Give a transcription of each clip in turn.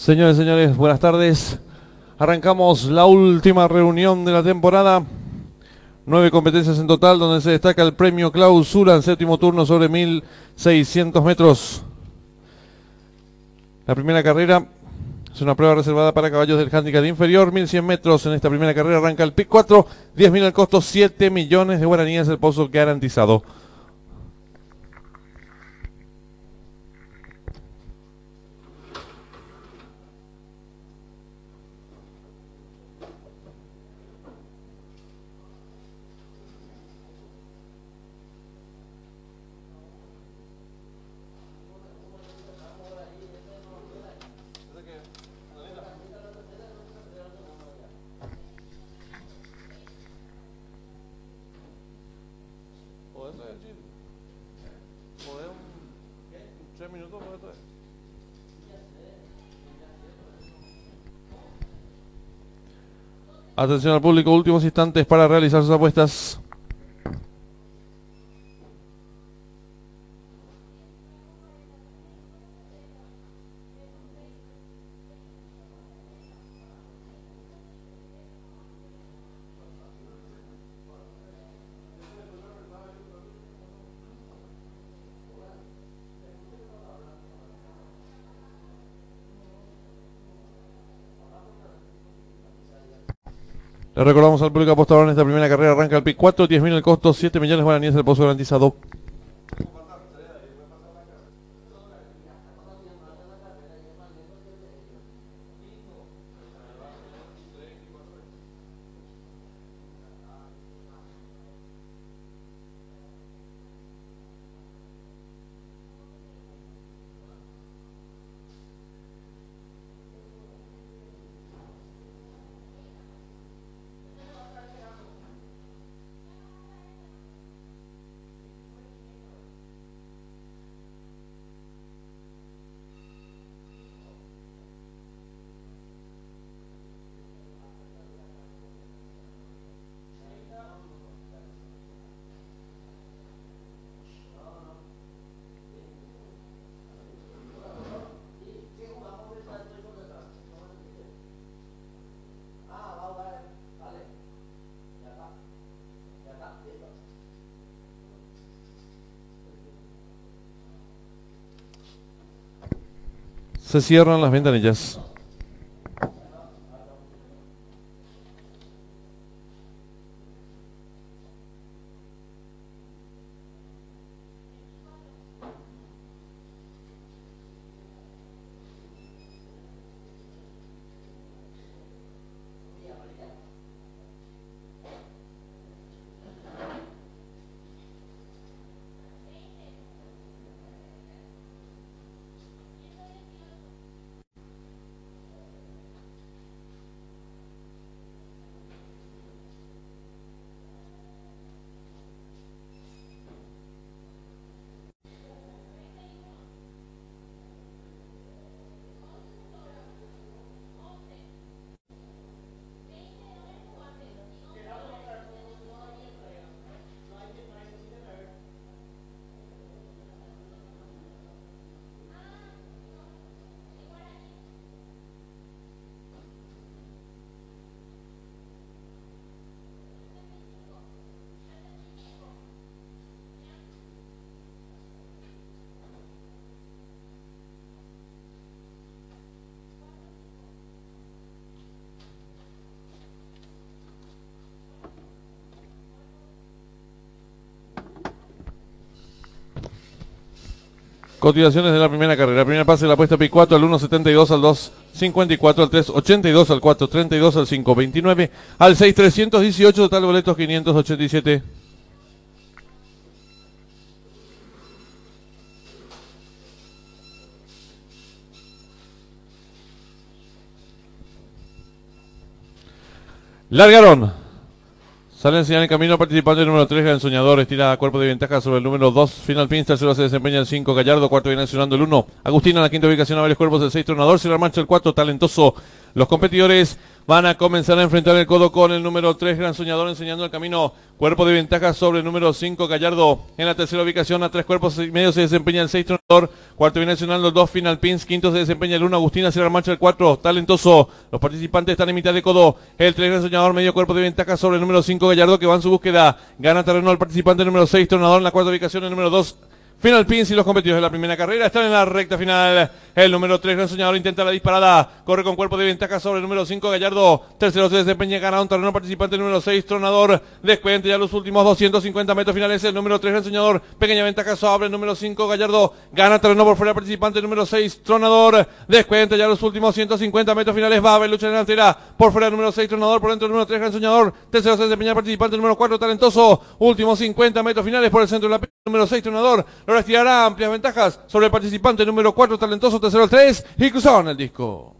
Señores y señores, buenas tardes. Arrancamos la última reunión de la temporada. 9 competencias en total, donde se destaca el premio Clausura en séptimo turno sobre 1600 metros. La primera carrera es una prueba reservada para caballos del handicap inferior, 1100 metros. En esta primera carrera arranca el pick 4, 10.000 al costo, 7 millones de guaraníes el pozo garantizado. Atención al público, últimos instantes para realizar sus apuestas. Le recordamos al público apostador: en esta primera carrera arranca el pick 4, 10.000 el costo, 7 millones de guaraníes el pozo garantizado. Se cierran las ventanillas. Cotizaciones de la primera carrera. Primer pase de la apuesta pick 4 al 1.72, al 2.54, al 3.82, al 4.32, al 5.29, al 6.318, total de boletos 587. Largaron. Sale en señal en camino participante el número 3, Gran Soñador, estira a cuerpo de ventaja sobre el número 2, Final Pins. Tercero se desempeña el 5, Gallardo. Cuarto viene accionando el 1, Agustina. En la quinta ubicación a varios cuerpos el 6, Tronador. Cierra marcha el 4, Talentoso. Los competidores Van a comenzar a enfrentar el codo con el número 3, Gran Soñador, enseñando el camino. Cuerpo de ventaja sobre el número 5, Gallardo. En la tercera ubicación, a 3 cuerpos y medio se desempeña el 6, Tronador. Cuarto viene nacional, los 2 Final Pins. Quinto se desempeña el 1, Agustín. Hacia la marcha el 4, Talentoso. Los participantes están en mitad de codo. El 3, Gran Soñador, medio cuerpo de ventaja sobre el número 5, Gallardo, que va en su búsqueda. Gana terreno al participante número 6, Tronador. En la cuarta ubicación, el número 2, Final Pins. Y los competidores de la primera carrera están en la recta final. El número 3, Gran Soñador, intenta la disparada. Corre con cuerpo de ventaja sobre el número 5, Gallardo. Tercero se desempeña, gana un terreno participante número 6, Tronador. Descuente ya los últimos 250 metros finales. El número 3, Gran Soñador. Pequeña ventaja sobre el número 5, Gallardo. Gana terreno por fuera participante número 6, Tronador. Descuente ya los últimos 150 metros finales. Va a haber lucha delantera. Por fuera el número 6, Tronador. Por dentro el número 3, Gran Soñador. Tercero se desempeña participante número 4, Talentoso. Últimos 50 metros finales por el centro de la pista. Número 6, Tronador. Ahora estirará amplias ventajas sobre el participante número 4, Talentoso. Tercero el 3 y cruzaron el disco.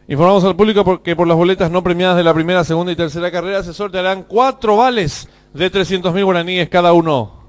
Informamos al público que por las boletas no premiadas de la primera, segunda y tercera carrera se sortearán 4 vales de 300.000 guaraníes cada uno.